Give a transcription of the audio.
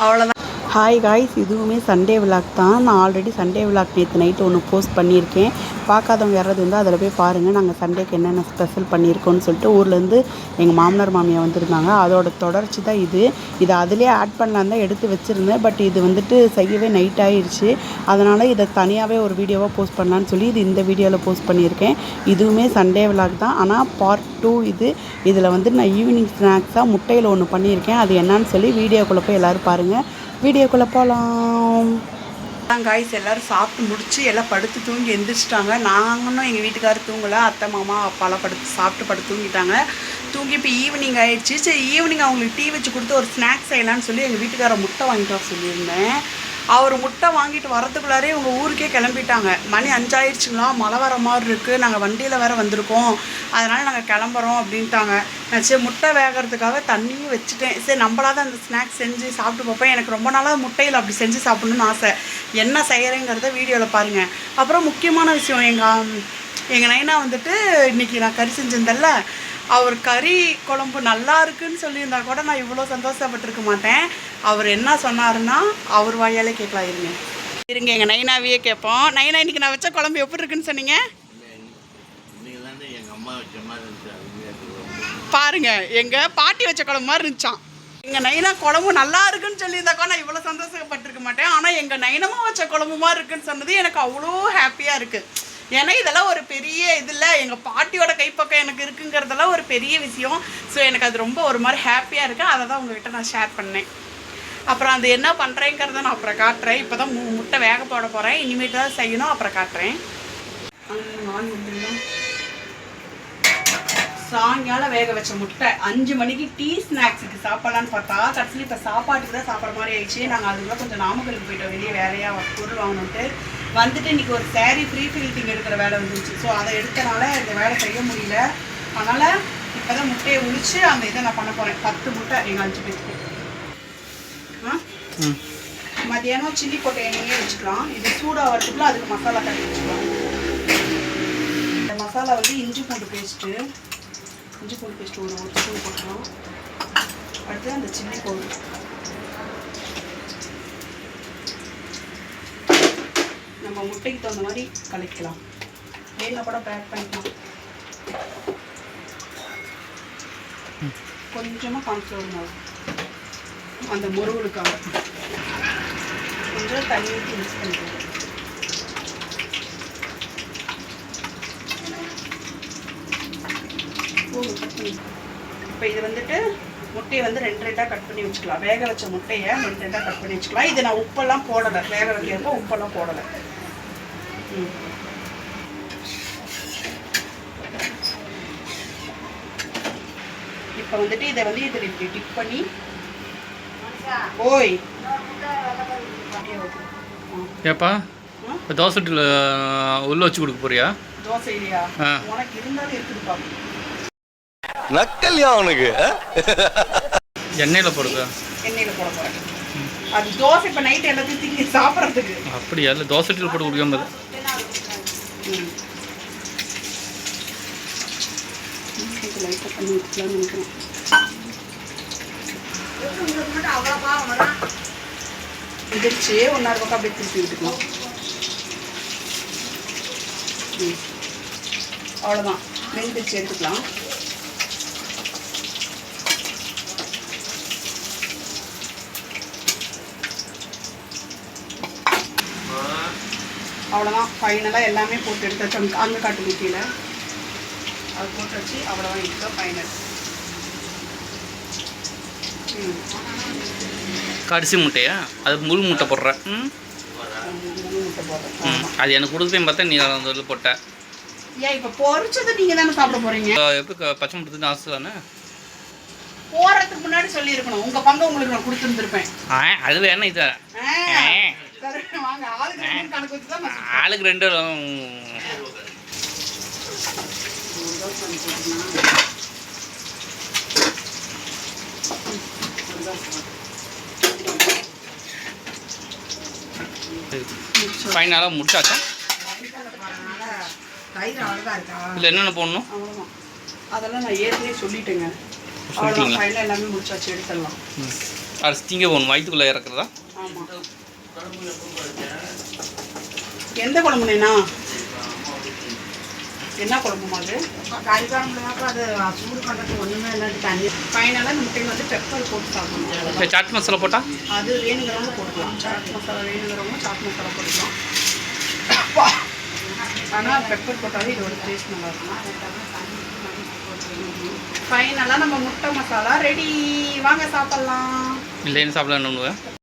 அவ்வளோதான். Hi guys, இதுவுமே Sunday vlog தான். நான் ஆல்ரெடி சண்டே விளாக் நேற்று நைட்டு ஒன்று போஸ்ட் பண்ணியிருக்கேன். பார்க்காதவங்க யாராவது வந்து அதில் போய் பாருங்கள். நாங்கள் சண்டேக்கு என்னென்ன ஸ்பெஷல் பண்ணியிருக்கோன்னு சொல்லிட்டு ஊர்லேருந்து எங்கள் மாமனார் மாமியார் வந்திருந்தாங்க. அதோட தொடர்ச்சி தான் இது. இதை அதிலே ஆட் பண்ணலான்னு தான் எடுத்து வச்சுருந்தேன். பட் இது வந்துட்டு செய்யவே நைட் ஆகிடுச்சு. அதனால் இதை தனியாகவே ஒரு வீடியோவாக போஸ்ட் பண்ணலான்னு சொல்லி இது இந்த வீடியோவில் போஸ்ட் பண்ணியிருக்கேன். இதுவுமே சண்டே விளாக் தான், ஆனால் பார்ட் 2 இது. இதில் வந்து நான் ஈவினிங் ஸ்நாக்ஸாக முட்டையில் ஒன்று பண்ணியிருக்கேன். அது என்னன்னு சொல்லி வீடியோக்குள்ளே போய் எல்லோரும் பாருங்கள். வீடியோக்குள்ளே போகலாம். காய்ஸ், எல்லோரும் சாப்பிட்டு முடிச்சு எல்லாம் படுத்து தூங்கி எந்திரிச்சிட்டாங்க. நாங்களும் எங்கள் வீட்டுக்காரர் தூங்கலை. அத்தை மாமா அப்பாலாம் சாப்பிட்டு படுத்து தூங்கிட்டாங்க. தூங்கி இப்போ ஈவினிங் ஆகிடுச்சு. சரி, ஈவினிங் அவங்களுக்கு டீ வச்சு கொடுத்து ஒரு ஸ்நாக்ஸ் செய்யலான்னு சொல்லி எங்கள் வீட்டுக்காரர் முட்டை வாங்கிட்டு வர சொல்லியிருந்தேன். அவர் முட்டை வாங்கிட்டு வரதுக்குள்ளாரே இவங்க ஊருக்கே கிளம்பிட்டாங்க. மணி 5 ஆயிடுச்சுங்களா, மழை வர மாதிரி இருக்குது, நாங்கள் வண்டியில் வேறு வந்திருக்கோம், அதனால் நாங்கள் கிளம்புறோம் அப்படின்ட்டாங்க. நான் சரி முட்டை வேகிறதுக்காக தண்ணியும் வச்சுட்டேன். சரி, நம்மளாவது அந்த ஸ்நாக்ஸ் செஞ்சு சாப்பிட்டு பார்ப்பேன். எனக்கு ரொம்ப நாளாக முட்டையில் அப்படி செஞ்சு சாப்பிட்ணுன்னு ஆசை. என்ன செய்கிறேங்கிறத வீடியோவில் பாருங்கள். அப்புறம் முக்கியமான விஷயம், எங்கள் நைனா வந்துட்டு இன்றைக்கி நான் கறி செஞ்சிருந்தேன்ல, அவர் கறி குழம்பு நல்லா இருக்குன்னு சொல்லியிருந்தா கூட நான் இவ்வளோ சந்தோஷப்பட்டிருக்க மாட்டேன். அவர் என்ன சொன்னாருன்னா அவர் வாயாலே கேட்கலாம். இருங்க எங்கள் நைனாவையே கேட்போம். நைனா, இன்றைக்கி நான் வச்ச குழம்பு எப்படி இருக்குன்னு சொன்னீங்க பாருங்க. எங்கள் பாட்டி வச்ச குழம்பு மாதிரி இருந்துச்சான். எங்கள் நைனா குழம்பு நல்லா இருக்குன்னு சொல்லியிருந்தாக்கா நான் இவ்வளோ சந்தோஷப்பட்டிருக்க மாட்டேன். ஆனால் எங்கள் நைனமாக வச்ச குழம்பு மாதிரி இருக்குன்னு சொன்னது எனக்கு அவ்வளோ ஹாப்பியாக இருக்குது. ஏன்னா இதெல்லாம் ஒரு பெரிய இதில் எங்கள் பாட்டியோட கைப்பக்கம் எனக்கு இருக்குங்கிறதெல்லாம் ஒரு பெரிய விஷயம். ஸோ எனக்கு அது ரொம்ப ஒரு மாதிரி ஹாப்பியாக இருக்குது. அதை தான் உங்கள்கிட்ட நான் ஷேர் பண்ணேன். அப்புறம் அது என்ன பண்ணுறேங்கிறத நான் அப்புறம் காட்டுறேன். இப்போ தான் முட்டை வேக போட போகிறேன். இனிமேட்டு தான் செய்யணும், அப்புறம் காட்டுறேன். சாயங்காலம் வேக வச்ச முட்டை 5 மணிக்கு டீ ஸ்நாக்ஸுக்கு சாப்பிட்லான்னு பார்த்தா கடைசியில் இப்போ சாப்பாட்டுக்கு தான் சாப்பிட்ற மாதிரி ஆயிடுச்சு. நாங்கள் அதுக்குள்ள கொஞ்சம் நாமக்கலுக்கு போய்ட்டோம், வெளியே வேலையாக பொருள் வாங்கணுன்ட்டு. வந்துட்டு இன்றைக்கி ஒரு சாரீ ஃப்ரீ ஃபில்டிங் எடுக்கிற வேலை வந்துருச்சு. ஸோ அதை எடுத்தனால இந்த வேலை செய்ய முடியல. அதனால் இப்போ தான் முட்டையை உளிச்சு அந்த இதை நான் பண்ண போகிறேன். 10 முட்டை எங்கள் 5 பேருக்கு. மதியானம் சில்லி போட்ட எண்ணெயே வச்சுக்கலாம். இது சூடாக வரதுக்குள்ள அதுக்கு மசாலா தட்டி வச்சுக்கலாம். இந்த மசாலா வந்து இஞ்சி பூண்டு பேஸ்ட்டு ஒரு ஸ்பூன் போட்டுக்கலாம். அடுத்து அந்த சில்லி பவுடர், நம்ம முட்டைக்கு தகுந்த மாதிரி கலக்கலாம். வேணா கூட பேக் பண்ணிக்கலாம். கொஞ்சமாக கான்ஃப்ளவர் மாவு அந்த முருகலுக்காக கொஞ்சம் தண்ணி ஊற்றி மிக்ஸ் பண்ணிக்கலாம். இப்போ இது வந்துட்டு முட்டையை வந்து 2 கட் பண்ணி வச்சுக்கலாம். வேக வச்ச முட்டையை 2 கட் பண்ணி வச்சுக்கலாம். இது நான் உப்பெல்லாம் போடலை, வேக வைக்கிறப்போ உப்பெல்லாம் போடலை. இப்போ வந்துட்டு இதை வந்து இதில் இப்படி டிப் பண்ணி ஓய் ஏப்பா தோசை உள்ள வச்சு கொடுக்க போறியா? தோசை இல்லையா? உனக்கு இருந்தாலும் இருக்குதுப்பா. நக்கல்யா அவனுக்கு. எண்ணெயில் போடுங்க. எண்ணெயில் போட போகிறேன். அது தோசை இப்போ நைட் எல்லாத்தையும் திங்கி சாப்பிட்றதுக்கு. அப்படியா? இல்லை தோசை டீல் போட்டு குடிக்காம லைட்டாக பண்ணி வச்சுக்கலாம்னு நினைக்கிறேன். எதிர்ச்சி 1.5 பக்கம் அப்படியே திருப்பி விட்டுக்கலாம். அவ்வளோதான், வெந்துச்சு, எடுத்துக்கலாம். அவ்வளோதான், ஃபைனலாக எல்லாமே போட்டு எடுத்தாச்சு. அங்கே காட்டு முட்டியில் அது போட்டு வச்சு அவ்வளோதான். இதுதான் ஃபைனல். கடைசி முட்டையா? அது முழு முட்டை போடுறேன். முழு முட்டை போடுறேன். அது எனக்கு கொடுத்தேன் பார்த்தா நீ அதில் போட்ட. ஏன் இப்போ பொரிச்சது நீங்கள் தானே சாப்பிட போகிறீங்க? எப்படி பச்சை முட்டை ஆசை தானே? போகிறதுக்கு முன்னாடி சொல்லியிருக்கணும். உங்கள் பங்கு உங்களுக்கு நான் கொடுத்துருந்துருப்பேன். அது வேணா இது வாங்க, ஆளுக்கு 2 கணக்கு வச்சு தான் ஆளுக்கு 2 ஃபைனலாக முடிச்சாச்சா? இல்லை என்னென்ன போடணும்? அதெல்லாம் நான் ஏற்கனவே சொல்லிட்டேங்க. சொல்லிட்டீங்களா? ஃபைனல் எல்லாமே முடிச்சாச்சு, எடுத்துடலாம். அரிசி திங்க போகணும், வயிற்றுக்குள்ளே இறக்குறதா? ஆமாம். எந்த குழம்புனேண்ணா? என்ன குழம்புமா அது? கறி குழம்புனாக்கா அது சூடு பண்ணுறதுக்கு ஒன்றுமே இல்லாட்டி தண்ணி. ஃபைனலாக இந்த முட்டையில் வந்து பெப்பர் போட்டு சாப்பிடணும். சாட் மசாலா போட்டால் அது வேணுங்கிறவங்க போட்டுக்கலாம். சாட் மசாலா வேணுங்கிறவங்க சாட் மசாலா போட்டுக்கலாம். ஆனால் பெப்பர் போட்டாலே இதோட டேஸ்ட் நல்லாயிருக்கும். ஃபைனலாக நம்ம முட்டை மசாலா ரெடி. வாங்க சாப்பிட்லாம். இல்லைன்னு சாப்பிடலாம்.